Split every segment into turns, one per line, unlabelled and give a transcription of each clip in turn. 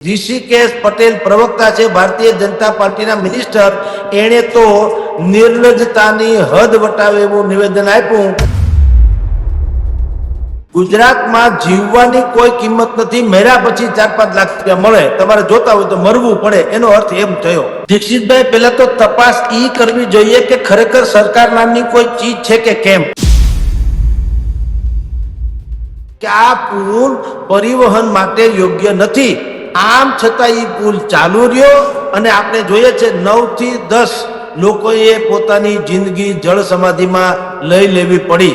ઋષિકેશ પટેલ પ્રવક્તા છે ભારતીય જનતા પાર્ટીના મિનિસ્ટર, એણે તો નિર્લજ્જતાની હદ વટાવે એવું નિવેદન આપ્યું. ગુજરાતમાં જીવવાની કોઈ કિંમત નથી, મર્યા પછી 4-5 લાખ રૂપિયા મળે, તમારે જોતા હોય તો મરવું પડે, એનો અર્થ એમ થયો. દીક્ષિતભાઈ, પહેલા તો તપાસ ઈ કરવી જોઈએ કે ખરેખર સરકાર નામની કોઈ ચીજ છે કે કેમ, કે આ પુલ પરિવહન માટે યોગ્ય નથી. આમ છતાં એ પુલ ચાલુ રહ્યો અને આપણે જોઈએ છે 9 થી 10 લોકોએ પોતાની જિંદગી જળ સમાધિમાં લઈ લેવી પડી.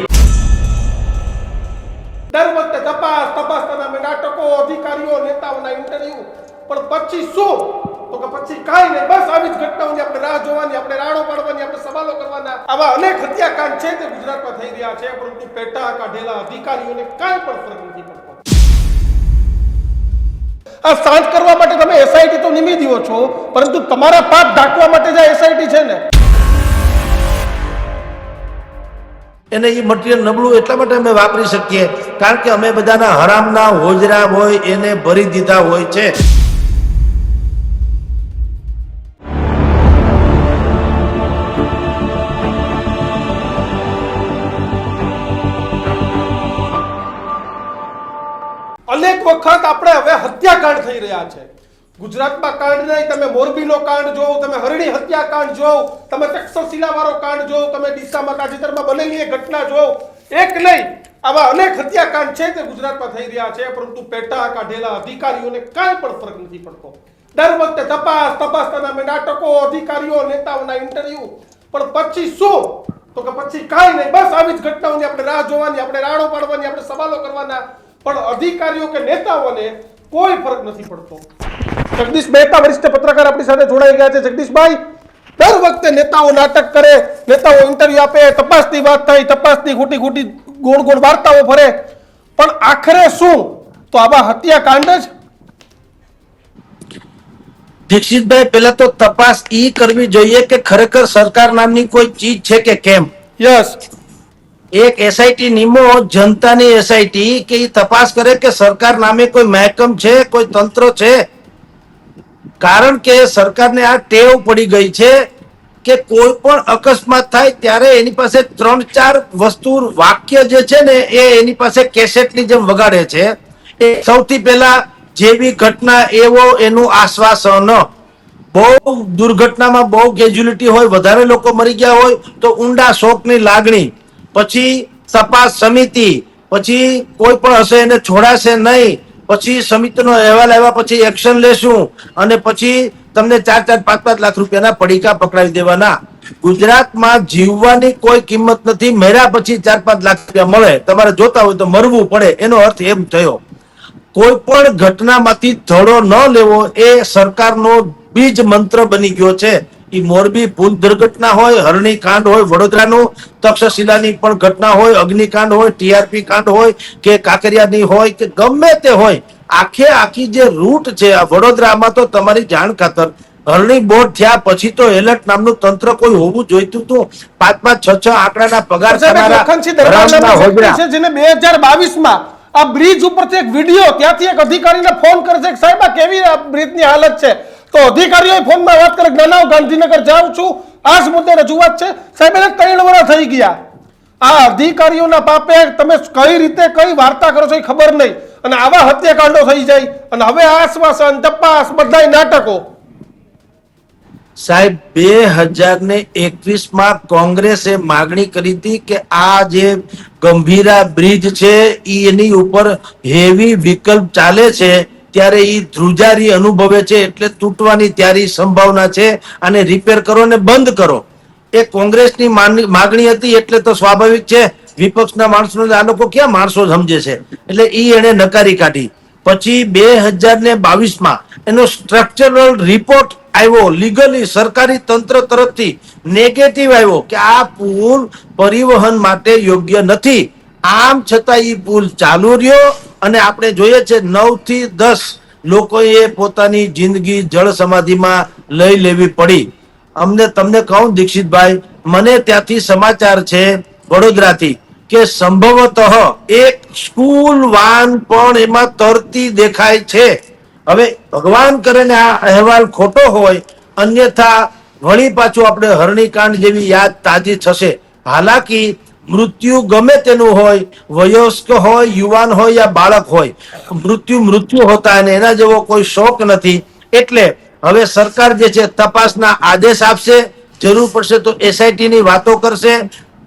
દર વખતે તપાસના નામે નાટકો, અધિકારીઓ, નેતાઓના ઇન્ટરવ્યુ, પણ પછી શું? તો કે પછી કાંઈ નહીં, બસ આવી જ ઘટનાઓની આપણે રાહ જોવાની, આપણે રાડો પાડવાની, આપણે સવાલો કરવાના. આવા અનેક હત્યાકાંડ છે તે ગુજરાતમાં થઈ રહ્યા છે, પરંતુ પેટા કાઢેલા અધિકારીઓને કાંઈ પણ ફરક નથી પડતો. આ શાંત કરવા માટે તમે એસઆઈટી તો નિમી દીવો છો, પરંતુ તમારા પાપ ઢાંકવા માટે જે એસઆઈટી છે ને,
એને એ મટીરિયલ નબળું એટલા માટે અમે વાપરી શકીએ કારણ કે અમે બધાના હરામના હોજરા હોય એને ભરી દીધા હોય છે.
અનેક વખત આપણે હવે હત્યાકાંડ થઈ રહ્યા છે. ગુજરાતમાં કાંડ નહીં, તમે મોરબીનો કાંડ જોવો, તમે હરણી હત્યાકાંડ જોવો, તમે તક્ષશિલા વાળો કાંડ જોવો, તમે ડીસામાં તાજેતરમાં બનેલી એ ઘટના જોવો, એક નહીં આવા અનેક હત્યાકાંડ છે તે ગુજરાતમાં થઈ રહ્યા છે, પરંતુ પેટા કાઢેલા અધિકારીઓને કાંઈ પણ ફરક નથી પડતો. દર વખતે તપાસના નામે નાટકો, અધિકારીઓ, નેતાઓના ઇન્ટરવ્યુ, પણ પછી શું? તો કે પછી કાંઈ નહીં, બસ આવી જ ઘટનાઓની આપણે રાહ જોવાની, આપણે રાડો પાડવાની, આપણે સવાલો કરવાના, પણ અધિકારીઓ કે નેતાઓને કોઈ ફરક નથી પડતો. જગદીશ મહેતા વરિષ્ઠ પત્રકાર આપણી સાથે જોડાઈ ગયા છે. જગદીશભાઈ, દર વખતે નેતાઓ નાટક કરે, નેતાઓ ઇન્ટરવ્યુ આપે, તપાસની વાત થાય, તપાસની ખોટી ગોળ વાર્તાઓ ફરે, પણ આખરે શું? તો આવા હત્યાકાંડ જ.
દીક્ષિતભાઈ, પહેલા તો તપાસ ઈ કરવી જોઈએ કે ખરેખર સરકાર નામની કોઈ ચીજ છે કે કેમ.
યસ,
એક એસઆઈટી નિમો, જનતાની એસઆઈટી, કે એ તપાસ કરે કે સરકાર નામે કોઈ મહેકમ છે, કોઈ તંત્ર છે. કારણ કે સરકારને આ ટેવ પડી ગઈ છે કે કોઈ પણ અકસ્માત થાય ત્યારે એની પાસે 3-4 વસ્તુ વાક્ય જે છે ને એ એની પાસે કેસેટની જેમ વગાડે છે. એ સૌથી પહેલા જેવી ઘટના એવો એનું આશ્વાસન. બહુ દુર્ઘટનામાં બહુ કેજ્યુલિટી હોય, વધારે લોકો મરી ગયા હોય તો ઊંડા શોકની લાગણી, પછી તપાસ સમિતિ, પછી કોઈ પણ હશે એને છોડાશે નહીં, પછી સમિતિનો અહેવાલ આવ્યા પછી એક્શન લેશું, અને પછી તમને 4-5 લાખ રૂપિયાના પડીકા પકડાવી દેવાના. ગુજરાતમાં જીવવાની કોઈ કિંમત નથી, મર્યા પછી 4-5 લાખ રૂપિયા મળે, તમારે જોતા હોય તો મરવું પડે, એનો અર્થ એમ થયો. કોઈ પણ ઘટનામાંથી ધડો ન લેવો એ સરકારનો બીજ મંત્ર બની ગયો છે. એ મોરબી પુલ દુર્ઘટના હોય, હરણી કાંડ હોય વડોદરાનું, તક્ષશિલાની પણ ઘટના હોય, અગ્નિકાંડ હોય, ટીઆરપી કાંડ હોય, કે કાંકરિયાની હોય, કે ગમે તે હોય, આખી જે રૂટ છે આ વડોદરામાં, તો તમારી જાણ ખાતર હરણી બોર્ડ થયા પછી તો એલર્ટ નામનું તંત્ર કોઈ હોવું જોઈતું હતું. 5-6 આંકડાના પગાર
છે, જેને 2022માં આ બ્રિજ ઉપરથી એક વિડીયો, ત્યાંથી એક અધિકારીને ફોન કરે છે, સાહેબ આ કેવી બ્રિજની હાલત છે, તો અધિકારીઓ ફોનમાં વાત કરે, ના હું ગાંધીનગર જાઉં છું, આ જ મુદ્દે રજૂઆત છે. સાહેબ એને 3 વર્ષ થઈ ગયા. આ અધિકારીઓના પાપે તમે કઈ રીતે કઈ વાર્તા કરો છો એ ખબર નહીં, અને આવા હત્યાકાંડો થઈ જાય, અને હવે આશ્વાસન, તપાસ, બધાય નાટકો.
સાહેબ, 2021માં કોંગ્રેસે માગણી કરી હતી કે આ જે ગંભીરા બ્રિજ છે એની ઉપર હેવી વિકલ્પ ચાલે છે, ત્યારે એ ધ્રુજારી અનુભવે છે, એટલે તૂટવાની ત્યારી સંભાવના છે, અને રિપેર કરો ને બંધ કરો. એ કોંગ્રેસની માગણી હતી, એટલે તો સ્વાભાવિક છે વિપક્ષના માણસો, આ લોકો ક્યાં માણસો સમજે છે, એટલે એને નકારી કાઢી. પછી 2022માં એનો સ્ટ્રક્ચરલ રિપોર્ટ આવ્યો, લીગલી સરકારી તંત્ર તરફથી નેગેટિવ આવ્યો કે આ પુલ પરિવહન માટે યોગ્ય નથી. આમ છતાં એ પુલ ચાલુ રહ્યો અને આપણે જોઈએ છે 9 થી 10 લોકોએ પોતાની જિંદગી જળ સમાધિમાં લઈ લેવી પડી. તમને કહું દીક્ષિતભાઈ, મને ત્યાંથી સમાચાર છે વડોદરાથી કે સંભવતઃ એક સ્કૂલ વાન પણ એમાં તરતી દેખાય છે. હવે ભગવાન કરે ને આ અહેવાલ ખોટો હોય, અન્યથા વળી પાછું આપણે હરણીકાંડ જેવી યાદ તાજી થશે. હાલાકી મૃત્યુ ગમે તેનું હોય, વયસ્ક હોય, યુવાન હોય યા બાળક હોય, મૃત્યુ હોતા અને એના જેવો કોઈ શોક નથી. એટલે હવે સરકાર જે છે તપાસના આદેશ આપશે, જરૂર પડશે તો એસઆઈટી ની વાતો કરશે,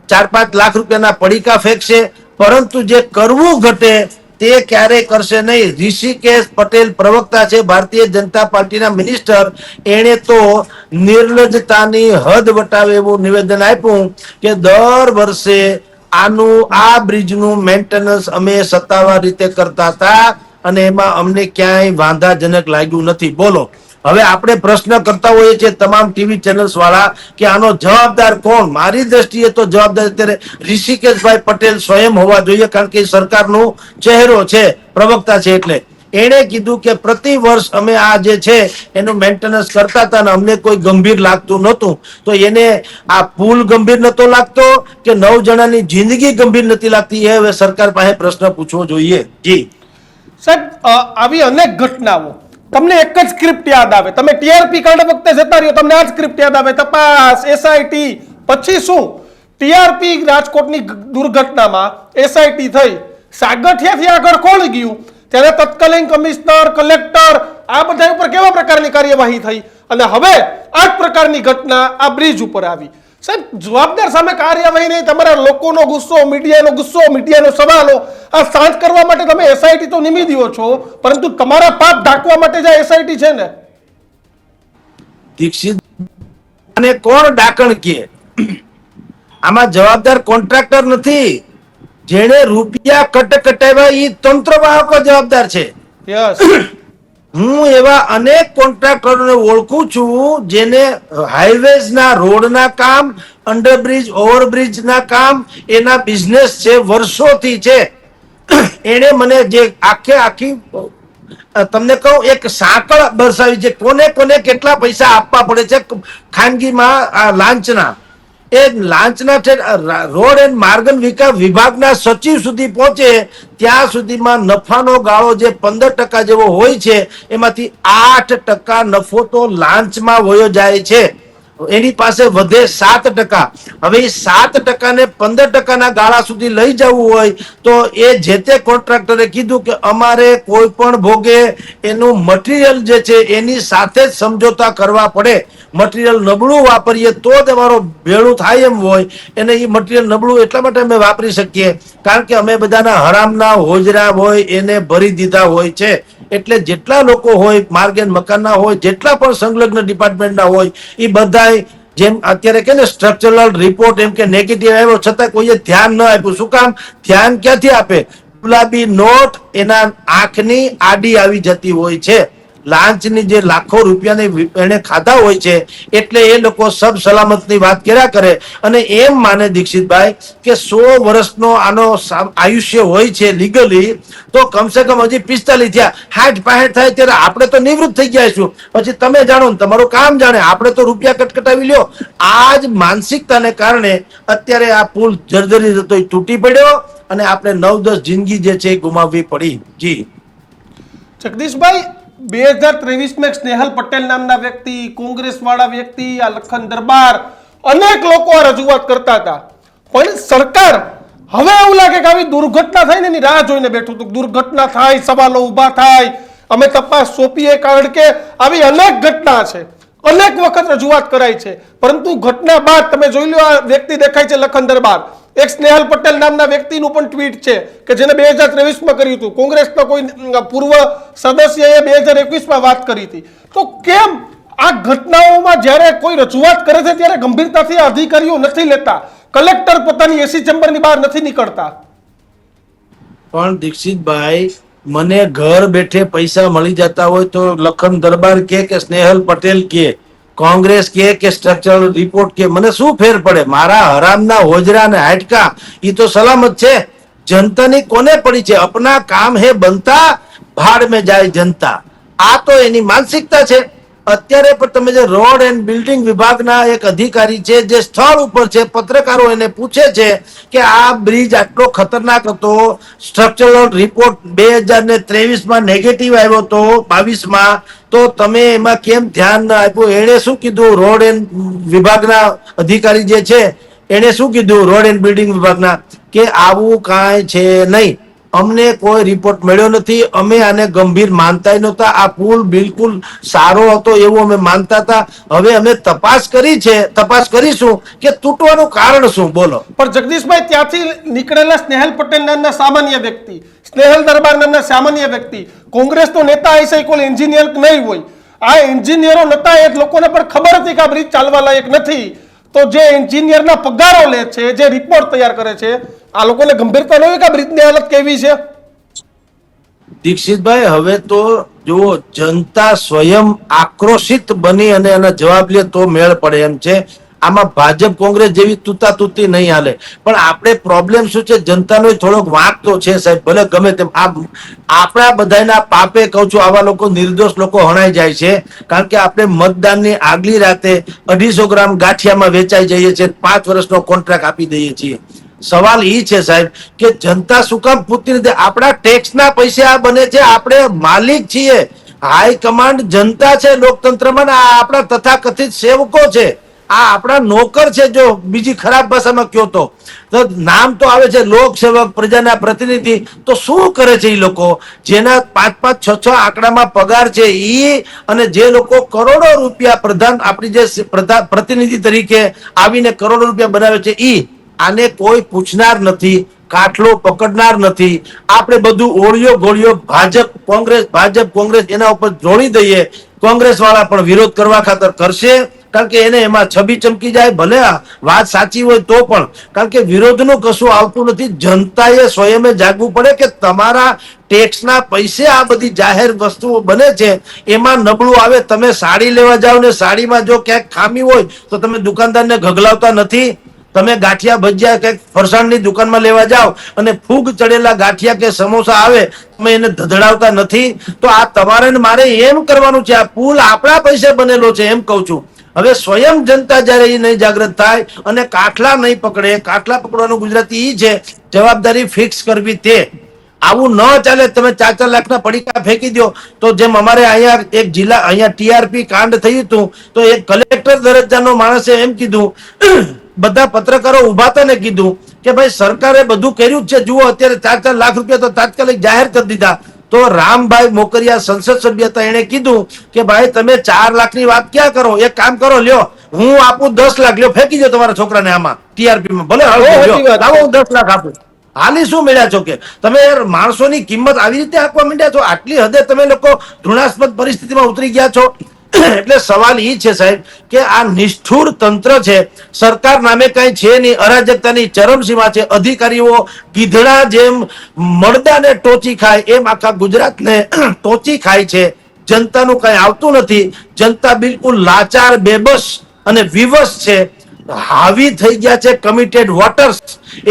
4-5 લાખ રૂપિયાના પડીકા ફેંકશે, પરંતુ જે કરવું ઘટે તે ક્યારેય કરશે નહીં. ઋષિકેશ પટેલ પ્રવક્તા છે ભારતીય જનતા પાર્ટીના મિનિસ્ટર, એણે તો નિર્લજ્જતાની હદ વટાવે એવું નિવેદન આપ્યું કે દર વર્ષે આ બ્રિજનું મેન્ટેનન્સ અમે સત્તાવાર રીતે કરતા હતા અને એમાં અમને ક્યાંય વાંધાજનક લાગ્યું નથી. બોલો, હવે આપણે પ્રશ્ન કરતા હોઈએ છીએ તમામ ટીવી ચેનલ્સ વાળા કે આનો જવાબદાર કોણ? મારી દ્રષ્ટિએ તો જવાબદાર અત્યારે ઋષિકેશભાઈ પટેલ સ્વયં હોવા જોઈએ, કારણ કે સરકારનો ચહેરો છે, પ્રવક્તા છે. એટલે એણે કીધું કે પ્રતિ વર્ષ અમે આ જે છે એનું મેન્ટેનન્સ કરતા હતા અને અમને કોઈ ગંભીર લાગતું નહોતું. તો એને આ પુલ ગંભીર નતો લાગતો કે 9 જણાની જિંદગી ગંભીર નથી લાગતી? એ હવે સરકાર પાસે પ્રશ્ન પૂછવો જોઈએ. જી
સાહેબ, આવી અનેક ઘટનાઓ, તમને એક જ સ્ક્રિપ્ટ યાદ આવે, તમે ટીઆરપી કાંડ વખતે જતા રહ્યો, તમને આ સ્ક્રિપ્ટ યાદ આવે, તપાસ, એસઆઈટી, પછી શું? ટીઆરપી રાજકોટની દુર્ઘટનામાં એસઆઈટી થઈ, સાગઠિયાથી આગળ કોણ ગયું? ત્યારે તત્કાલીન કમિશનર, કલેક્ટર, આ બધા ઉપર કેવા પ્રકારની કાર્યવાહી થઈ? અને હવે આ જ પ્રકારની ઘટના આ બ્રિજ ઉપર આવી. સાહેબ, જવાબદાર સામે કાર્યવાહી નહીં, તમારા લોકોનો ગુસ્સો, મીડિયાનો સવાલો, આ શાંત કરવા માટે તમે એસઆઈટી તો નિમી દો છો, પરંતુ તમારા પાપ ઢાંકવા માટે જે એસઆઈટી છે ને,
દીક્ષિત અને કોણ ડાકણ કે આમાં જવાબદાર કોન્ટ્રાક્ટર નથી, જેણે રૂપિયા કટાવ્યા એ તંત્રવાહકો જવાબદાર છે.
યસ,
હું એવા અનેક કોન્ટ્રાક્ટરોને ઓળખું છું જેને હાઈવેઝના રોડના કામ, અંડરબ્રિજ, ઓવરબ્રિજના કામ એના બિઝનેસ છે, વર્ષોથી છે. એને મને જે આખી તમને કહું એક સાંકળ દર્શાવી છે, કોને કોને કેટલા પૈસા આપવા પડે છે ખાનગીમાં આ લાંચના. એ લાંચના રોડ એન્ડ માર્ગ વિકાસ વિભાગના સચિવ સુધી પહોંચે ત્યાં સુધીમાં નફાનો ગાળો જે 15% જેવો હોય છે, એમાંથી 8% નફો તો લાંચમાં વયો જાય છે. એની પાસે વધે 7%. હવે એ 7% ને 15% ગાળા સુધી લઈ જવું હોય તો એ જે તે કોન્ટ્રાક્ટરે કીધું કે અમારે કોઈ પણ ભોગે એનું મટીરિયલ જે છે એની સાથે જ સમજોતા કરવા પડે. મટીરિયલ નબળું વાપરીએ તો જ અમારો ભેળું થાય એમ હોય, એને એ મટીરિયલ નબળું એટલા માટે અમે વાપરી શકીએ કારણ કે અમે બધાના હરામના હોજરા હોય એને ભરી દીધા હોય છે. એટલે જેટલા લોકો હોય, માર્ગ એન્ડ મકાનના હોય, જેટલા પણ સંલગ્ન ડિપાર્ટમેન્ટના હોય, એ બધા જેમ અત્યારે કે ને સ્ટ્રક્ચરલ રિપોર્ટ એમ કે નેગેટિવ આવ્યો છતાં કોઈએ ધ્યાન ન આપ્યું. શું કામ? ધ્યાન ક્યાંથી આપે? ગુલાબી નોટ એના આંખની આડી આવી જતી હોય છે. લાંચની જે લાખો રૂપિયાની એને ખાધા હોય છે એટલે એ લોકો સબ સલામતની વાત કર્યા કરે અને એમ માને દીક્ષિતભાઈ કે 100 વર્ષનો આનો આયુષ્ય હોય છે લીગલી, તો કમસે કમ હજી 45 થયા, 60-65 થાય ત્યારે આપણે તો નિવૃત્ત થઈ ગયા છું. પછી તમે જાણો ને તમારું કામ જાણે, આપણે તો રૂપિયા કટકટાવી લ્યો. આ જ માનસિકતાને કારણે અત્યારે આ પુલ જર્જરી જતો તૂટી પડ્યો અને આપણે 9-10 જિંદગી જે છે ગુમાવવી પડી. જી
જગદીશભાઈ, 2023 સ્નેહલ પટેલ નામના વ્યક્તિ, કોંગ્રેસ વાળા વ્યક્તિ, આ લખન દરબાર, અનેક લોકો આ રજૂઆત કરતા હતા, પણ સરકાર હવે એવું લાગે કે આવી દુર્ઘટના થાય ને એની રાહ જોઈને બેઠું હતું. દુર્ઘટના થાય, સવાલો ઉભા થાય, અમે તપાસ સોંપીએ, કારણ કે આવી અનેક ઘટના છે, અનેક વખત રજૂઆત કરાઈ છે, પરંતુ ઘટના બાદ તમે જોઈ લો, આ વ્યક્તિ દેખાય છે લખન દરબાર, એક સ્નેહલ પટેલ નામના વ્યક્તિનું પણ ટ્વીટ છે કે જેને 2023 કર્યું હતું. કોંગ્રેસના કોઈ પૂર્વ સદસ્યએ 2021 વાત કરી હતી. તો કેમ આ ઘટનાઓમાં જ્યારે કોઈ રજૂઆત કરે છે ત્યારે ગંભીરતાથી અધિકારીઓ નથી લેતા? કલેક્ટર પોતાની એસી ચેમ્બરની બહાર નથી નીકળતા?
પણ દીક્ષિતભાઈ, મને ઘર બેઠે પૈસા મળી જતા હોય તો લખન દરબાર કે સ્નેહલ પટેલ કે કોંગ્રેસ કે સ્ટ્રક્ચરલ રિપોર્ટ કે મને શું ફેર પડે? મારા હરામના હોજરા ને હાડકા એ તો સલામત છે. જનતાની કોને પડી છે? અપના કામ હે બનતા, ભાડ में જાય જનતા. આ તો એની માનસિકતા છે. અત્યારે પણ તમે જે રોડ એન્ડ બિલ્ડિંગ વિભાગના એક અધિકારી છે જે સ્થળ ઉપર છે, પત્રકારો એને પૂછે છે કે આ બ્રિજ આટલો ખતરનાક હતો, સ્ટ્રક્ચરલ રિપોર્ટ 2023માં નેગેટિવ આવ્યો હતો, 22માં, તો તમે એમાં કેમ ધ્યાન ન આપ્યું? એણે શું કીધું? રોડ એન્ડ વિભાગના અધિકારી જે છે એને શું કીધું, રોડ એન્ડ બિલ્ડિંગ વિભાગના, કે આવું કાંઈ છે નહીં, અમને કોઈ રિપોર્ટ મળ્યો નથી, અમે આને ગંભીર માનતા નહોતા, આ પુલ બિલકુલ સારો હતો એવું અમે માનતા હતા, હવે અમે તપાસ કરી છે, તપાસ કરીશું કે તૂટવાનું કારણ શું, બોલો.
પણ જગદીશભાઈ, ત્યાંથી નીકળેલા સ્નેહલ પટેલ નામના સામાન્ય વ્યક્તિ, સ્નેહલ દરબાર નામના સામાન્ય વ્યક્તિ, કોંગ્રેસનો નેતા હશે, કોઈ એન્જિનિયર નહીં હોય, આ એન્જિનિયરો નતા, એ લોકોને પણ ખબર હતી કે આ બ્રિજ ચાલવા લાયક નથી, તો જે એન્જિનિયરના પગારો લે છે, જે રિપોર્ટ તૈયાર કરે છે, આ લોકોને ગંભીરતા ન હોય કે આ બ્રિજની હાલત કેવી છે?
દીક્ષિતભાઈ, હવે તો જુઓ, જનતા સ્વયં આક્રોશિત બની અને એના જવાબ લે તો મેળ પડે એમ છે. આમાં ભાજપ કોંગ્રેસ જેવી તૂતાતૂતી નહીં હાલે, પણ આપણે પ્રોબ્લેમ શું છે, જનતાનો થોડોક વાંક તો છે સાહેબ, ભલે ગમે તેમ. આપણા બધાના પાપે કહું છું, આવા લોકો, નિર્દોષ લોકો હણાઈ જાય છે, કારણ કે આપણે મતદાનની આગલી રાતે 250 ગ્રામ ગાંઠિયામાં વેચાઈ જઈએ છીએ, 5 વર્ષનો કોન્ટ્રાક્ટ આપી દઈએ છીએ. સવાલ એ છે સાહેબ કે જનતા શું કામ પૂછતી નથી? આપણા ટેક્સના પૈસે આ બને છે, આપણે માલિક છીએ, હાઈકમાન્ડ જનતા છે લોકતંત્રમાં, આ આપણા તથાકથિત સેવકો છે, આ આપણા નોકર છે. જો બીજી ખરાબ ભાષામાં કયો તો નામ તો આવે છે લોકસેવક, પ્રજાના પ્રતિનિધિ, તો શું કરે છે એ લોકો જેના 5-5, 6-6 આંકડામાં પગાર છે ઈ, અને જે લોકો કરોડો રૂપિયા પ્રધાન આપણી જે પ્રતિનિધિ તરીકે આવીને કરોડો રૂપિયા બનાવે છે ઈ, આને કોઈ પૂછનાર નથી, કાટલો પકડનાર નથી. આપણે બધું ઓળિયો ગોળિયો ભાજપ કોંગ્રેસ એના ઉપર જોડી દઈએ, કોંગ્રેસ વાળા પણ વિરોધ કરવા ખાતર કરશે, કારણ કે એને એમાં છબી ચમકી જાય, ભલે વાત સાચી હોય તો પણ, કારણ કે વિરોધનું કશું આવતું નથી. જનતાએ સ્વયં જાગવું પડે કે તમારા ટેક્સના પૈસે આ બધી જાહેર વસ્તુઓ બને છે, એમાં નબળું આવે. તમે સાડી લેવા જાઓ ને સાડીમાં જો ક્યાંક ખામી હોય તો તમે દુકાનદારને ગગલાવતા નથી. તમે ગાંઠિયા ભજીયા કે ફરસાણની દુકાનમાં લેવા જાઓ અને ફૂગ ચડેલા ગાંઠિયા કે સમોસા આવે, તમે એને ધધડાવતા નથી. તો આ તમારે ને મારે એમ કરવાનું છે. આ પુલ આપણા પૈસે બનેલો છે એમ કહું છું. હવે સ્વયં જનતા જયારે એ નહીં જાગૃત થાય અને કાટલા નહીં પકડે, કાટલા પકડવાનું ગુજરાતી ઈ છે જવાબદારી ફિક્સ કરવી. તે આવું ન ચાલે. તમે 4-4 લાખના પડીકા ફેંકી દો તો જેમ અમારે અહીંયા એક જિલ્લા અહીંયા TRP કાંડ થયું હતું, તો એક કલેક્ટર દરજ્જાનો માણસે એમ કીધું, બધા પત્રકારો ઉભા હતા ને કીધું કે ભાઈ સરકારે બધું કર્યું જ છે, જુઓ અત્યારે 4-4 લાખ રૂપિયા તો તાત્કાલિક જાહેર કરી દીધા. તો રામભાઈ મોકરિયા સંસદ સભ્ય હતા, એને કીધું કે ભાઈ તમે 4 લાખની વાત ક્યાં કરો, એક કામ કરો, લ્યો હું આપું 10 લાખ, લ્યો ફેંકી દો તમારા છોકરાને આમાં TRP માં, ભલે લાવો હું 10 લાખ આપું. હાલી શું મળ્યા છો કે તમે માણસોની કિંમત આવી રીતે આપવા માંડ્યા છો? આટલી હદે તમે લોકો ઘૃણાસ્પદ પરિસ્થિતિમાં ઉતરી ગયા છો. એટલે સવાલ એ છે સાહેબ કે આ નિષ્ઠુર તંત્ર છે, સરકાર નામે કઈ છે નહીં, અરાજકતાની ચરમસીમા છે. અધિકારીઓ ગીધડા જેમ મળદાને ટોચી ખાય એમ આખા ગુજરાતને ટોચી ખાય છે. જનતાનું કઈ આવતું નથી. જનતા બિલકુલ લાચાર, બેબસ અને વિવશ છે, હાવી થઈ ગયા છે કમિટેડ વોટર્સ.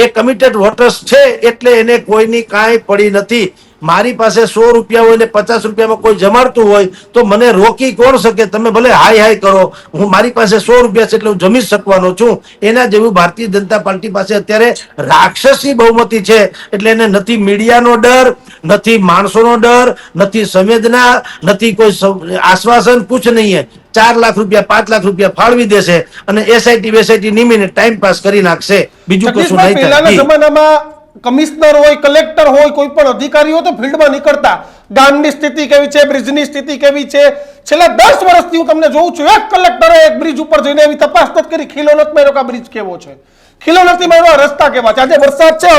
એ કમિટેડ વોટર્સ છે એટલે એને કોઈની કાંઈ પડી નથી. મારી પાસે 100 રૂપિયા હોય ને 50 રૂપિયામાં કોઈ જમાડતું હોય તો મને રોકી કોણ શકે? તમે ભલે હાય હાય કરો, હું મારી પાસે 100 રૂપિયા છે એટલે હું જમી શકવાનો છું. એના જેવું ભારતીય જનતા પાર્ટી પાસે અત્યારે રાક્ષસી બહુમતી છે, એટલે એને નથી મીડિયાનો ડર, નથી માણસોનો ડર, નથી સંવેદના, નથી કોઈ આશ્વાસન, કુછ નહીં. 4 લાખ રૂપિયા 5 લાખ રૂપિયા ફાળવી દેશે અને SIT નિમીને ટાઈમ પાસ કરી નાખશે, બીજું કશું નહીં.
પહેલાના જમાનામાં કમિશનર હોય, કલેક્ટર હોય, કોઈ પણ અધિકારી હોય તો ફિલ્ડમાં નીકળતા, ગામની સ્થિતિ કેવી છે, બ્રિજની સ્થિતિ કેવી છે. છેલ્લા 10 વર્ષથી હું તમને જોઉં છું, એક કલેક્ટરે એક બ્રિજ ઉપર જઈને એવી તપાસ નથી કરી, ખીલો નથી માર્યો કે આ બ્રિજ કેવો છે, ખીલો નથી માર્યો રસ્તા કેવા છે. આજે વરસાદ છે,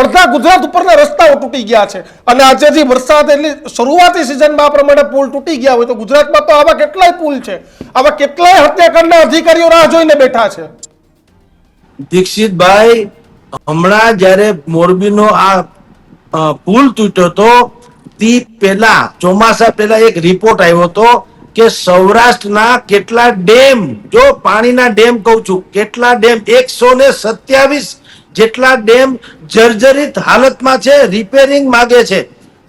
અડધા ગુજરાત ઉપરના રસ્તાઓ તૂટી ગયા છે, અને આજે જે વરસાદ એટલે શરૂઆતી સિઝનમાં આ પ્રમાણે પુલ તૂટી ગયા હોય તો ગુજરાતમાં તો આવા કેટલાય પુલ છે, આવા કેટલાય હત્યાકાંડના અધિકારીઓ રાહ જોઈને બેઠા છે.
દીક્ષિતભાઈ, હમણાં જયારે મોરબીનો આ પુલ તૂટ્યો તો તે પહેલા ચોમાસા પહેલા એક રિપોર્ટ આવ્યો હતો કે સૌરાષ્ટ્રના કેટલા ડેમ, જો પાણીના ડેમ કહું છું, કેટલા ડેમ, 127 જેટલા ડેમ જર્જરિત હાલતમાં છે, રિપેરિંગ માંગે છે.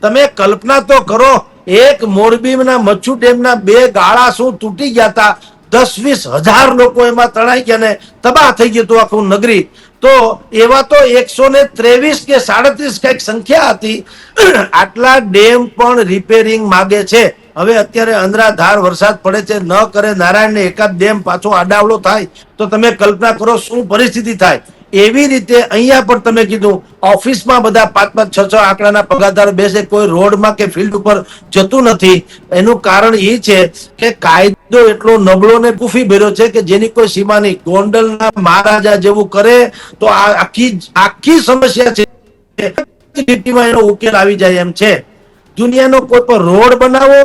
તમે કલ્પના તો કરો એક મોરબીના મચ્છુ ડેમના 2 ગાળા શું તૂટી ગયા હતા, 10-20 હજાર લોકો એમાં તણાઈ ગયા ને તબાહ થઈ ગયું હતું આખું નગરી. તો એવા તો 123 કે 37 કઈક સંખ્યા હતી. આટલા ડેમ પણ રિપેરિંગ માગે છે. હવે અત્યારે અંધરાધાર વરસાદ પડે છે, ન કરે નારાયણને એકાદ ડેમ પાછો આડાવડો થાય તો તમે કલ્પના કરો શું પરિસ્થિતિ થાય. એવી રીતે અહીંયા પણ તમે કીધું ઓફિસમાં બધા 5-5, 6-6 આંકડાના પગારદાર બેસે, કોઈ રોડમાં કે ફિલ્ડ ઉપર જતું નથી. એનું કારણ એ છે કે કાયદો એટલો નબળો ને કુફી ભર્યો છે કે જેની કોઈ સીમા નહીં. ગોંડલના મહારાજા જેવું કરે તો આ આખી સમસ્યા છે લીટીમાં એનો ઉકેલ આવી જાય એમ છે. દુનિયાનો કોઈ પણ રોડ બનાવો,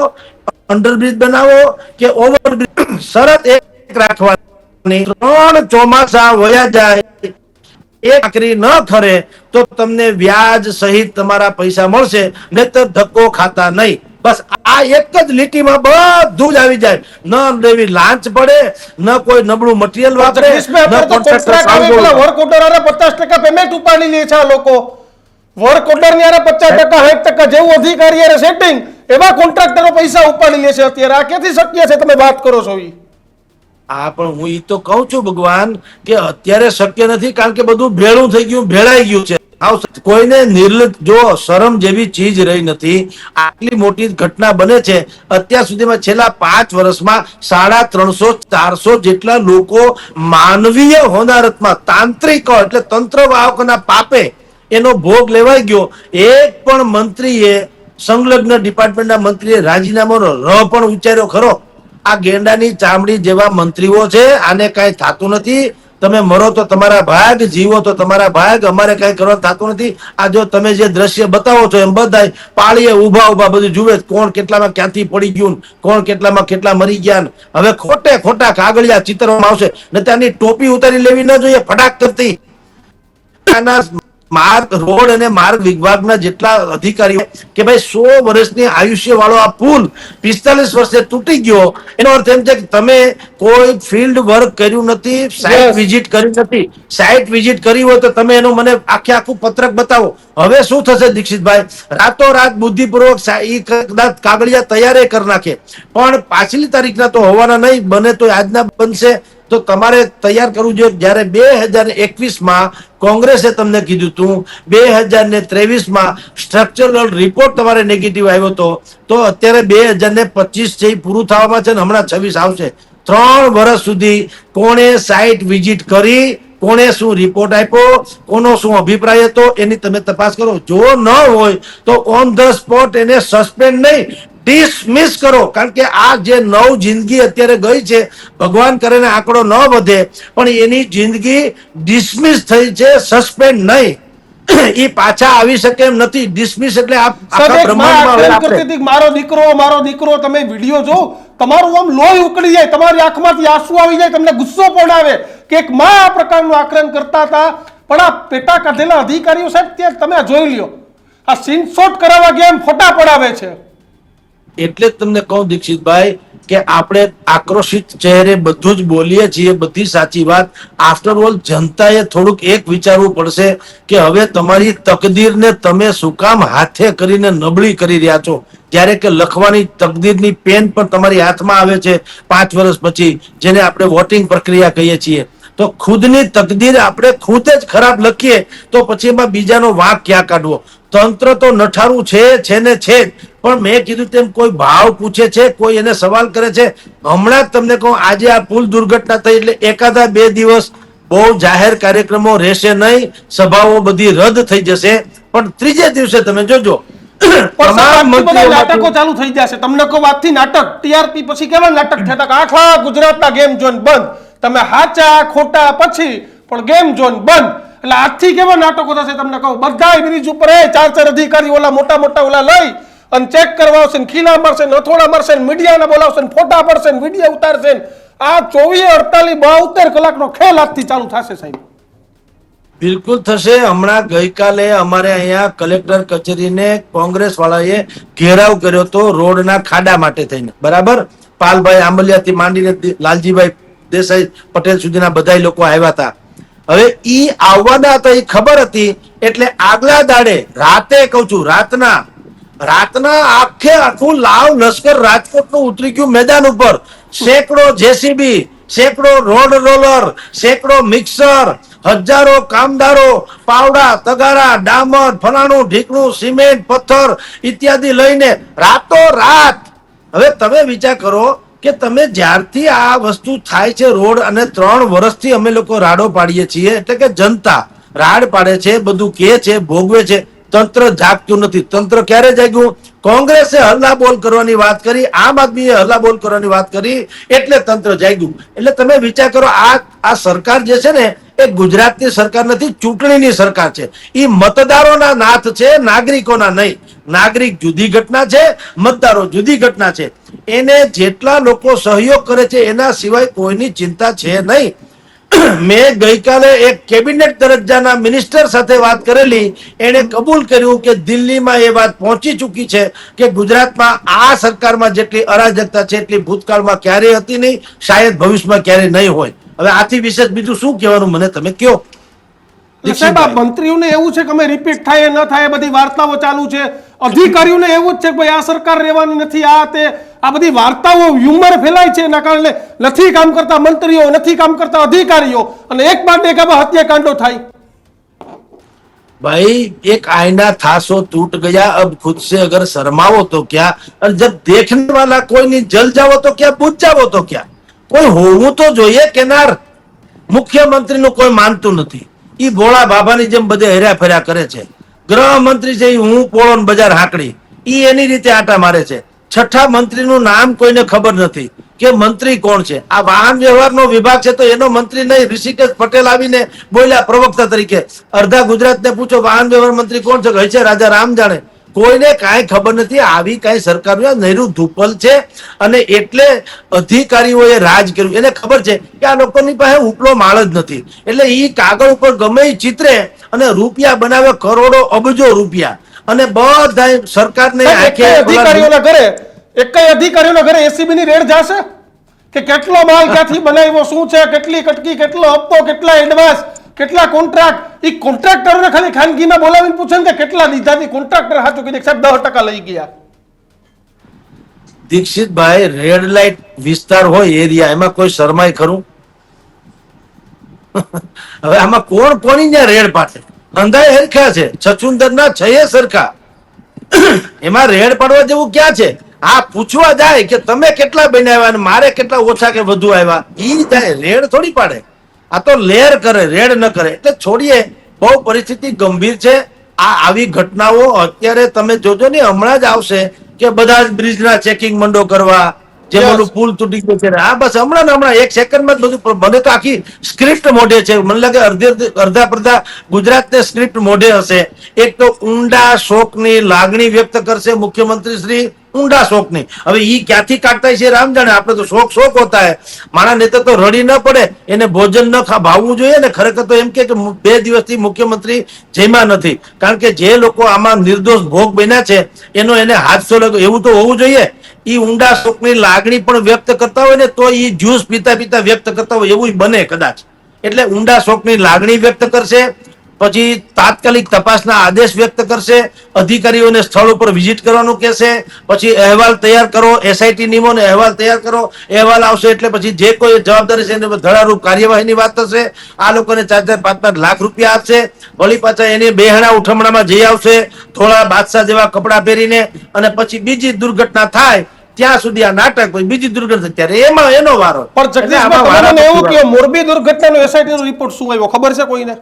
અંડરબ્રિજ બનાવો કે ઓવરબ્રિજ, શરત એક રાખવાની, 3 ચોમાસા વયા જાય, એક આકરી ન ખરે તો તમને વ્યાજ સહિત તમારા પૈસા મળશે, નહીતર ધક્કો ખાતા નહીં. બસ આ એક જ લીટીમાં બધું જ આવી જાય. ન દેવી લાંચ પડે, ન કોઈ નબળું મટીરિયલ વાપરે, ન કોન્ટ્રાક્ટર
વર્ક ઓર્ડર 50% પેમેન્ટ ઉપાડી લે છે આ લોકો. વર્ક ઓર્ડર ની 50%, 60% જેવું અધિકારી સેટિંગ, એવા કોન્ટ્રાક્ટરો પૈસા ઉપાડી લે છે અત્યારે. આ ક્યાંથી શક્ય છે તમે વાત કરો છો?
આ પણ હું ઈ તો કહું છું ભગવાન કે અત્યારે શક્ય નથી, કારણ કે બધું ભેળું થઈ ગયું, ભેળાઈ ગયું છે. કોઈને નિર્લજ, જો શરમ જેવી ચીજ રહી નથી. આટલી મોટી ઘટના બને છે અત્યાર સુધીમાં, છેલ્લા 5 વર્ષમાં 350-400 જેટલા લોકો માનવીય હોનારતમાં, તાંત્રિકો એટલે તંત્રવાહકોના પાપે એનો ભોગ લેવાઈ ગયો. એક પણ મંત્રીએ, સંલગ્ન ડિપાર્ટમેન્ટના મંત્રીએ રાજીનામાનો ર પણ ઉચ્ચાર્યો ખરો? આ ગેંડાની ચામડી જેવા મંત્રીઓ છે, આને કઈ થતું નથી. તમે મરો તો તમારા ભાગ, જીવો તો તમારા ભાગ, અમારે કઈ કરવા થતું નથી. આ જો તમે જે દ્રશ્ય બતાવો છો એમ બધા પાળીએ ઉભા બધું જુએ કોણ કેટલામાં ક્યાંથી પડી ગયું, કોણ કેટલામાં કેટલા મરી ગયા. હવે ખોટા કાગળિયા ચિત્રમાં આવશે ને ત્યાંની ટોપી ઉતારી લેવી ન જોઈએ ફટાક કરતી. માર્ગ, રોડ અને માર્ગ વિભાગના જેટલા અધિકારીઓ કે ભાઈ 100 વર્ષની આયુષ્ય વાળો આ પુલ 45 વર્ષે તૂટી ગયો, એનો અર્થ એમ છે કે તમે કોઈ ફિલ્ડ વર્ક કર્યું નથી, સાઇટ વિઝિટ કરી નથી. સાઇટ વિઝિટ કરી હોય તો તમે એનું મને આખું પત્રક બતાવો. હવે શું થશે દીક્ષિતભાઈ? રાતોરાત બુદ્ધિપૂર્વક કદાચ કાગળિયા તૈયાર કરી નાખે, પણ પાછલી તારીખના તો હોવાના નહીં, બને તો આજના બનશે. તો તમારે તૈયાર કરવું જોઈએ. જ્યારે 2021માં કોંગ્રેસે તમને કીધું હતું, 2023માં સ્ટ્રક્ચરલ રિપોર્ટ તમારે નેગેટિવ આવ્યો હતો, તો અત્યારે 2025 છે પૂરું થવામાં છે ને હમણાં 26 આવશે. 3 વર્ષ સુધી કોણે સાઇટ વિઝિટ કરી, કોણે શું રિપોર્ટ આપ્યો, કોનો શું અભિપ્રાય હતો, એની તમે તપાસ કરો. જો ન હોય તો ઓન ધ સ્પોટ એને સસ્પેન્ડ નહીં, ડિસમિસ કરો. કારણ કે આ જે 9 જિંદગી અત્યારે ગઈ છે, ભગવાન કરે ને આંકડો ન વધે, પણ એની જિંદગી ડિસમિસ થઈ છે, સસ્પેન્ડ નહીં. એ પાછા આવી શકે એમ નથી. ડિસમિસ એટલે
મારો દીકરો, તમે વિડીયો જો, તમારું આમ લોહી ઉકળી જાય, તમારી આંખમાંથી આંસુ આવી જાય, તમને ગુસ્સો પણ આવે કે એક માં આ પ્રકારનું આક્રમણ કરતા હતા. પણ આ પેટા કાઢેલા અધિકારીઓ સાહેબ, ત્યાં તમે જોઈ લ્યો, આ સ્ક્રીનશોટ કરાવવા ગયા એમ ફોટા પડાવે છે.
એટલે જ તમને કહું દીક્ષિતભાઈ કે આપણે આક્રોશિત ચહેરે બધું જ બોલીએ છીએ, બધી સાચી વાત. આફ્ટર ઓલ જનતાએ થોડુંક એક વિચારવું પડશે કે હવે તમારી તકદીરને તમે શું કામ હાથે કરીને નબળી કરી રહ્યા છો, જ્યારે કે લખવાની તકદીરની પેન પણ તમારી હાથમાં આવે છે 5 વર્ષ પછી, જેને આપણે વોટિંગ પ્રક્રિયા કહીએ છીએ. તો ખુદની તકદીર આપણે ખુદ જ ખરાબ લખીએ તો પછી એમાં બીજાનો વાંક ક્યાં કાઢવો? તંત્ર તો નઠારું છે ને છે જ, પણ મેં કીધું તેમ કોઈ ભાવ પૂછે છે, કોઈ એને સવાલ કરે છે. હમણાં જ તમને કહું, આજે આ પુલ દુર્ઘટના થઈ એટલે એકાદા 2 દિવસ બહુ જાહેર કાર્યક્રમો રહેશે નહીં, સભાઓ બધી રદ થઈ જશે, પણ ત્રીજે દિવસે તમે જોજો
નાટકો ચાલુ થઈ જશે. તમને કહું આજથી નાટક, ટીઆરપી પછી કેવા નાટક થતા, આખા ગુજરાતના ગેમ ઝોન બંધ, તમે હાચા ખોટા પછી પણ ગેમ ઝોન બંધ. એટલે આજથી કેવા નાટકો થશે તમને કહું. બધા બ્રિજ ઉપર 4 અધિકારી ઓલા મોટા ઓલા લઈ અને ચેક કરવા આવશે, ખીલા મારશે, અથોડા મારશે, મીડિયાને બોલાવશે, ફોટા પડશે, વિડીયો ઉતારશે. આ 24-48 કલાકનો ખેલ આજથી ચાલુ થશે સાહેબ.
બિલકુલ થશે. હમણાં ગઈકાલે અમારે અહીંયા કલેક્ટર કચેરીને કોંગ્રેસ વાળાએ ઘેરાવ કર્યો હતો રોડના ખાડા માટે થઈને, બરાબર. પાલભાઈ આંબલિયાથી માંડીને લાલજીભાઈ દેસાઈ પટેલ સુધીના બધા લોકો આવ્યા હતા. હવે ઈ આવવાના હતા, એ ખબર હતી, એટલે આગલા દાડે રાતે, કહું છું રાતના રાતના આખું લાવ લશ્કર રાજકોટનું ઉતરી ગયું મેદાન ઉપર. સેંકડો જેસીબી, સેંકડો રોડ રોલર, સેંકડો મિક્સર, હજારો કામદારો પાવડા, તગારા, ડામર, ફલાણું ઢીકણું, સિમેન્ટ, પથ્થર ઇત્યાદિ લઈને રાતો રાત. હવે તમે વિચાર કરો કે તમે જ્યારથી આ વસ્તુ થાય છે રોડ, અને 3 વર્ષથી અમે લોકો રાડો પાડીએ છીએ, એટલે કે જનતા રાડ પાડે છે, બધું કે છે, ભોગવે છે, તંત્ર જાગતું નથી. તંત્ર ક્યારે જાગ્યું? કોંગ્રેસે હલ્લાબોલ કરવાની વાત કરી, આમ આદમીએ હલ્લાબોલ કરવાની વાત કરી, એટલે તંત્ર જાગ્યું. એટલે તમે વિચાર કરો, આ સરકાર જે છે ને એ ગુજરાતની સરકાર નથી, ચૂંટણીની સરકાર છે. એ મતદારોના નાથ છે, નાગરિકોના નહીં. નાગરિક જુદી ઘટના છે, મતદારો જુદી ઘટના છે. એને જેટલા લોકો સહયોગ કરે છે એના સિવાય કોઈની ચિંતા છે નહીં. મેં ગઈકાલે એક કેબિનેટ દરજ્જાના મિનિસ્ટર સાથે વાત કરેલી. એણે કબૂલ કર્યું કે દિલ્હીમાં એ વાત પહોંચી ચૂકી છે કે ગુજરાતમાં આ સરકારમાં જેટલી અરાજકતા છે એટલી ભૂતકાળમાં ક્યારેય હતી નહીં, શાયદ ભવિષ્યમાં ક્યારેય નહીં હોય. હવે આથી વિશેષ બીજું શું કહેવાનું મને તમે કહો.
સાહેબ, આ મંત્રીઓને એવું છે કે અમે રિપીટ થાય ન થાય એ બધી વાર્તાઓ ચાલુ છે. અધિકારીઓને એવું જ છે કે ભાઈ આ સરકાર રહેવાની નથી, આ તે આ બધી વાર્તાઓ હ્યુમર ફેલાય છે. એના કારણે નથી કામ કરતા મંત્રીઓ, નથી કામ કરતા અધિકારીઓ, અને એક બાદ એક આવા હત્યાકાંડો થાય.
भाई एक आईना था सो टूट गया, अब खुद से अगर शर्माओ तो क्या, और जब देखने वाला कोई नहीं, जल जाओ तो क्या, बुझ जाओ तो क्या. કોઈ હોવું તો જોઈએ કેનાર. મુખ્યમંત્રીનું કોઈ માનતું નથી. ઈ ભોળા બાબાની જેમ બધે હેર્યા ફેર્યા કરે છે. ગૃહમંત્રી છે ઈ હું પોળો ને બજાર હાકડી, ઈ એની રીતે આટા મારે છે. છઠ્ઠા મંત્રીનું નામ કોઈને ખબર નથી કે મંત્રી કોણ છે. આ વાહન વ્યવહારનો વિભાગ છે તો એનો મંત્રી નહીં. ઋષિકેશ પટેલ આવીને બોલ્યા પ્રવક્તા તરીકે, અડધા ગુજરાતને પૂછો વાહન વ્યવહાર મંત્રી કોણ છે, કહે છે રાજા રામ જાણે. કોઈને કાંઈ ખબર નથી. આવી કાંઈ સરકાર નહેરુ ધુપલ છે, અને એટલે અધિકારીઓએ રાજ કર્યું. એને ખબર છે કે આ લોકોની પાસે ઉપલો માળ જ નથી, એટલે ઈ કાગળ ઉપર ગમે ઈ ચિત્રે અને રૂપિયા બનાવે, કરોડો અબજો રૂપિયા. અને બધા સરકારને
અધિકારીઓના ઘરે અધિકારીઓના ઘરે એસીબી ની રેડ જશે કે કેટલો માલ ક્યાંથી બનાવ્યો, શું છે, કેટલી કટકી, કેટલો હપ્તો, કેટલા એડવાન્સ, કેટલા કોન્ટ્રાક્ટ. એ કોન્ટ્રાક્ટરોને ખાલી ખાનગીમાં બોલાવીને પૂછે કે કેટલા લીધા. કોન્ટ્રાક્ટર સાચું કીધું સાહેબ 10% લઈ ગયા.
દીક્ષિતભાઈ, રેડ લાઇટ વિસ્તાર હોય એરિયા, એમાં કોઈ શરમાય ખરું? હવે આમાં કોણ કોની ત્યાં રેડ પાડે? અંધાય હરખા છે, છછુંદર ના છયે સરખા. એમાં રેડ પાડવા જેવું ક્યાં છે? આ પૂછવા જાય કે તમે કેટલા બનાવ્યા અને મારે કેટલા ઓછા કે વધુ આવ્યા, ઈ જાય. રેડ થોડી પાડે. આ તો લેર કરે, રેડ ન કરે. એટલે છોડીએ, બહુ પરિસ્થિતિ ગંભીર છે. આ આવી ઘટનાઓ અત્યારે તમે જોજો ને, હમણાં જ આવશે કે બધા જ બ્રિજના ચેકિંગ મંડો કરવા, જે ઓલું પુલ તૂટી ગયો છે. આ બસ હમણાં ને હમણાં એક સેકન્ડમાં જ બધું. મને તો આખી સ્ક્રિપ્ટ મોઢે છે. મને લાગે અડધા પડધા ગુજરાતને સ્ક્રિપ્ટ મોઢે હશે. એક તો ઊંડા શોકની લાગણી વ્યક્ત કરશે મુખ્યમંત્રી શ્રી, ઊંડા શોકની. હવે ઈ ક્યાંથી કાઢતા છે રામ જાણે. આપણે તો શોક હોતા હે. મારા નેતા તો રડી ન પડે, એને ભોજન ન ભાવવું જોઈએ ને. ખરેખર તો એમ કે 2 દિવસથી મુખ્યમંત્રી જેમાં નથી, કારણ કે જે લોકો આમાં નિર્દોષ ભોગ બન્યા છે એનો એને હાદસો લાગ્યો. એવું તો હોવું જોઈએ. ઈ ઊંડા શોકની લાગણી પણ વ્યક્ત કરતા હોય ને તો ઈ જ્યુસ પીતા પીતા વ્યક્ત કરતા હોય એવું બને કદાચ. એટલે ઊંડા શોકની લાગણી વ્યક્ત કરશે, પછી તાત્કાલિક તપાસના આદેશ વ્યક્ત કરશે, અધિકારીઓને સ્થળ ઉપર વિઝિટ કરવાનું કહેશે, પછી અહેવાલ તૈયાર કરો, એસઆઈટી નિમો ને અહેવાલ તૈયાર કરો. અહેવાલ આવશે એટલે પછી જે કોઈ જવાબદારી છે એને ધડારૂપ કાર્યવાહીની વાત થશે. આ લોકોને 4-5 લાખ રૂપિયા આપશે. વળી પાછા એની બેહણા ઉઠમણામાં જઈ આવશે થોડા બાદશાહ જેવા કપડા પહેરીને, અને પછી બીજી દુર્ઘટના થાય ત્યાં સુધી આ નાટક, બીજી દુર્ઘટના ત્યારે એમાં એનો વારો.
પણ જગદીશભાઈ, મને એવું કે મોરબી દુર્ઘટનાનો એસઆઈટી નો રિપોર્ટ શું આવ્યો ખબર છે કોઈને?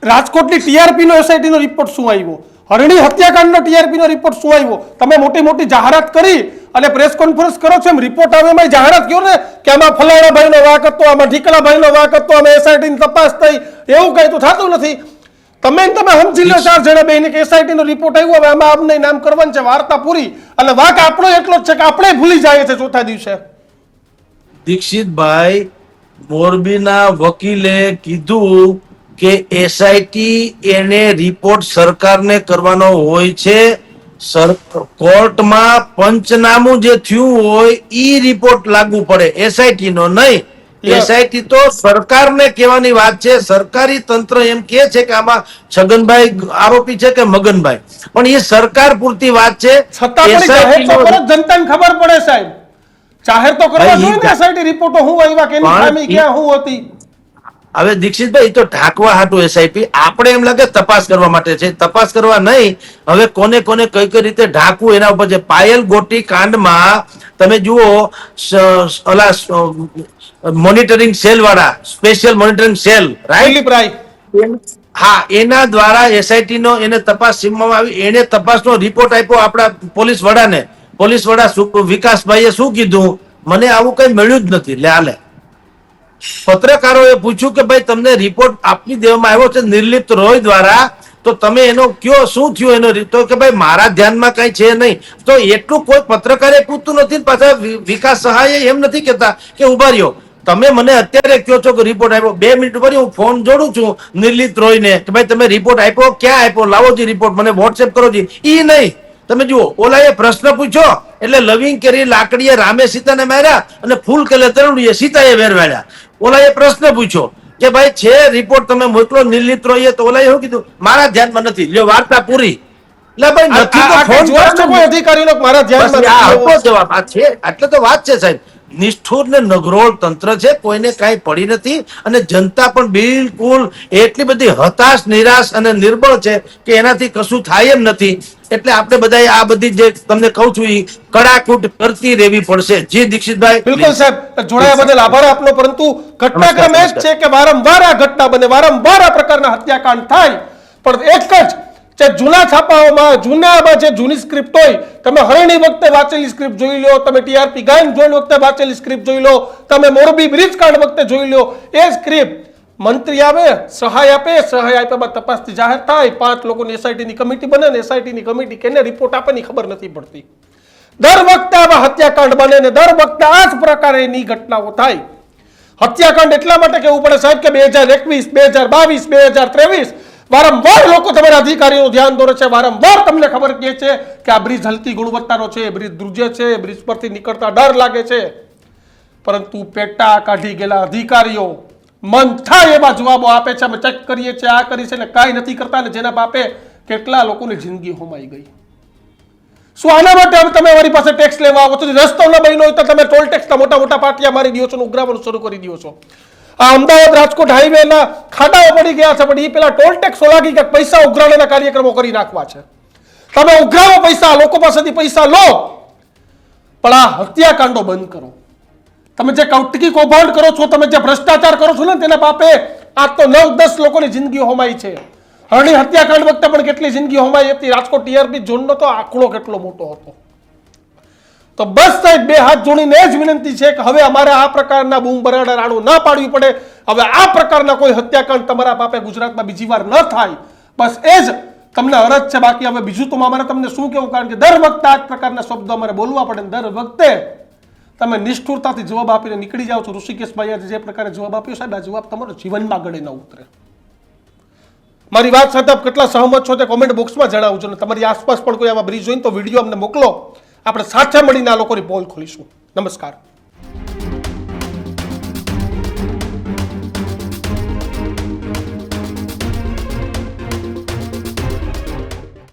રાજકોટની ટીઆરપી નો એસઆઈટી નો રિપોર્ટ શું આવ્યો? હરણી હત્યાકાંડનો ટીઆરપી નો રિપોર્ટ શું આવ્યો? તમે મોટી મોટી જાહેરાત કરી અને પ્રેસ કોન્ફરન્સ કરો છો, એમ રિપોર્ટ આવે એમાં જાહેરાત કરો ને કે આમાં ફલાણા ભાઈનો વાક હતો, આમાં ઢીકલા ભાઈનો વાક હતો, આમાં એસઆઈટી ની તપાસ થઈ. એવું કઈ તો થતું નથી. તમે સમજી લો 4 જણા બેહીને કે એસઆઈટી નો રિપોર્ટ આવ્યો, હવે આમાં આપને નામ કરવાનું છે, વાર્તા પૂરી. અને વાક આપણો એટલો જ છે કે આપણે ભૂલી જાય છે ચોથા દિવસે.
દીક્ષિતભાઈ, મોરબીના વકીલે કીધું કે એસઆઈટી એને રિપોર્ટ સરકારને કરવાનો હોય છે. કોર્ટમાં પંચનામું જે થયું હોય ઈ રિપોર્ટ લાગુ પડે, એસઆઈટી નો નહીં. એસઆઈટી તો સરકારને કહેવાની વાત છે. સરકારી તંત્ર એમ કે છે કે આમાં છગનભાઈ આરોપી છે કે મગનભાઈ, પણ એ સરકાર પૂરતી વાત છે.
છતાં પણ જાહેર તો કરો, જનતાને ખબર પડે સાહેબ. જાહેર તો કરવા
ભાઈ,
જોઈએ ને એસઆઈટી રિપોર્ટો હું આવ્યા કેની
પણ
ખામી ક્યાં હું હતી.
હવે દીક્ષિતભાઈ, તો ઢાંકવા હાટું એસઆઈપી, આપણે એમ લાગે તપાસ કરવા માટે છે, તપાસ કરવા નહીં. હવે કોને કોને કઈ કઈ રીતે ઢાંકવું એના ઉપર છે. પાયલ ગોટી કાંડમાં તમે જુઓ, ઓલા મોનિટરિંગ સેલ વાળા, special monitoring cell, right,
Dilip Rai,
હા, એના દ્વારા એસઆઈટી નો એને તપાસ સીમવામાં આવી. એને તપાસનો રિપોર્ટ આપ્યો આપણા પોલીસ વડાને. પોલીસ વડા વિકાસભાઈએ શું કીધું? મને આવું કઈ મળ્યું જ નથી. લે હાલે, પત્રકારોએ પૂછ્યું કે ભાઈ તમને રિપોર્ટ આપી દેવામાં આવ્યો છે નિર્લિપ્ત રોય દ્વારા, તો તમે એનો કયો શું થયું એનો? તો કે ભાઈ મારા ધ્યાનમાં કઈ છે નહીં. તો એટલું કોઈ પત્રકારે પૂછતું નથી. પાછા વિકાસ સહાય એમ નથી કહેતા કે ઉભા રહ્યો, તમે મને અત્યારે કહો છો કે રિપોર્ટ આપ્યો. 2 મિનિટ ઉપર હું ફોન જોડું છું નિર્લિપ્ત રોયને કે ભાઈ તમે રિપોર્ટ આપ્યો, ક્યાં આપ્યો, લાવો જી રિપોર્ટ, મને વોટ્સએપ કરો જી. ઈ નહીં. તમે જુઓ, ઓલાએ પ્રશ્ન પૂછ્યો એટલે લવિંગ કરી લાકડીએ રામે સીતાને માર્યા અને ફૂલ કેલે તરુણીએ સીતાએ વેરવાડ્યા. ઓલાએ પ્રશ્ન પૂછ્યો કે ભાઈ છે રિપોર્ટ તમે મોકલો નિર્લિપ્ત રોયે, તો ઓલાએ શું કીધું? મારા ધ્યાનમાં નથી. લ્યો, વાર્તા પૂરી. એટલે ભાઈ નથી તો ફોન
જવાબ તો કોઈ અધિકારીનો મારા ધ્યાનમાં
બસ આ
નથી.
હતો જવાબ. આ છે એટલે તો વાત છે સાહેબ. નિષ્ઠુર ને નગરોળ તંત્ર છે, કોઈને કાંઈ પડી નથી. અને જનતા પણ બિલકુલ એટલી બધી હતાશ, નિરાશ અને નિર્બળ છે કે એનાથી કશું થાય એમ નથી. એટલે આપણે બધાએ આ બધી જે તમને કહું છું એ કડાકૂટ કરતી રહેવી પડશે. જી દીક્ષિતભાઈ.
બિલકુલ સાહેબ, જોડાયા બદલ આભાર આપનો. પરંતુ ઘટનાક્રમ એ જ છે કે વારંવાર આ ઘટના બને, વારંવાર આ પ્રકારના હત્યાકાંડ થાય. પણ એક જ જે જૂના છાપાઓમાં જૂનામાં જે જૂની સ્ક્રિપ્ટ હોય, તમે હરણી વખતે વાંચેલી સ્ક્રિપ્ટ જોઈ લો, તમે ટીઆરપી ગાયન જોઈ વખતે વાંચેલી સ્ક્રિપ્ટ જોઈ લો, તમે મોરબી બ્રિજ કાંડ વખતે જોઈ લો, એ સ્ક્રિપ્ટ મંત્રી આવે, સહાય આપે, સહાય આપ્યા બાદ તપાસથી જાહેર થાય, 5 લોકોની એસઆઈટીની કમિટી બને ને એસઆઈટીની કમિટી કેને રિપોર્ટ આપે ની ખબર નથી પડતી. દર વખતે આવા હત્યાકાંડ બને ને દર વખતે આ જ પ્રકારેની ઘટનાઓ થાય. હત્યાકાંડ એટલા માટે કહેવું પડે સાહેબ કે 2021, 2022, 2023 વારંવાર લોકો તમારા અધિકારીઓનું ધ્યાન દોરે છે, વારંવાર તમને ખબર કહે છે કે આ બ્રિજ હલકી ગુણવત્તાનો છે, બ્રિજ ધ્રુજે છે, બ્રિજ પરથી નીકળતા ડર લાગે છે. પરંતુ પેટા કાઢી ગયેલા અધિકારીઓ મન થાય એવા જવાબો આપે છે, અમે ચેક કરીએ છીએ, આ કરી છે ને કાંઈ નથી કરતા. ને જેના બાપે કેટલા લોકોની જિંદગી હોમાઈ ગઈ. શું આના માટે હવે તમે અમારી પાસે ટેક્સ લેવા આવો છો? રસ્તો ન બન્યો હોય તો તમે ટોલ ટેક્સના મોટા મોટા પાટિયા મારી દો છો, ઉઘરાવવાનું શરૂ કરી દો છો. આ અમદાવાદ રાજકોટ હાઈવેના ખાડાઓ પડી ગયા છે, પણ એ પેલા ટોલ ટેક્સ લાગી કે પૈસા ઉઘરાણવાના કાર્યક્રમો કરી નાખવા છે. તમે ઉઘરાવો પૈસા, લોકો પાસેથી પૈસા લો, પણ આ હત્યાકાંડો બંધ કરો. તમે જે કૌટકી કૌભાંડ કરો છો, તમે જે ભ્રષ્ટાચાર કરો છો ને તેના બાપે આ તો 9-10 લોકોની જિંદગી હોમાઈ છે. હરણી હત્યાકાંડ વખતે પણ કેટલી જિંદગી હોમાઈ હતી. રાજકોટ ટીઆરપી ઝોનનો તો આંકડો કેટલો મોટો હતો. તો બસ સાહેબ, 2 હાથ જોડીને જ વિનંતી છે કે હવે અમારે આ પ્રકારના બૂમ બરાડા રાડું ના પાડવી પડે. હવે આ પ્રકારના કોઈ હત્યાકાંડ તમારા બાપે ગુજરાતમાં બીજી વાર ન થાય. બસ એ જ તમને અરજ છે. બાકી હવે બીજું તો અમારે તમને શું કહેવું? કારણ કે દર વખતે આ પ્રકારના શબ્દો અમારે બોલવા પડે. દર વખતે તમે નિષ્ઠુરતાથી જવાબ આપીને નીકળી જાઓ છો. ઋષિકેશભાઈ આજે જે પ્રકારે જવાબ આપ્યો સાહેબ, આ જવાબ તમારો જીવનમાં ગળે ન ઉતરે. મારી વાત સાથે આપ કેટલા સહમત છો તે કોમેન્ટ બોક્સમાં જણાવજો. ને તમારી આસપાસ પણ કોઈ આવા બ્રિજ હોય તો વિડીયો અમને મોકલો. આપણે સાથે મળીને આ લોકોની પોલ ખોલીશું. નમસ્કાર.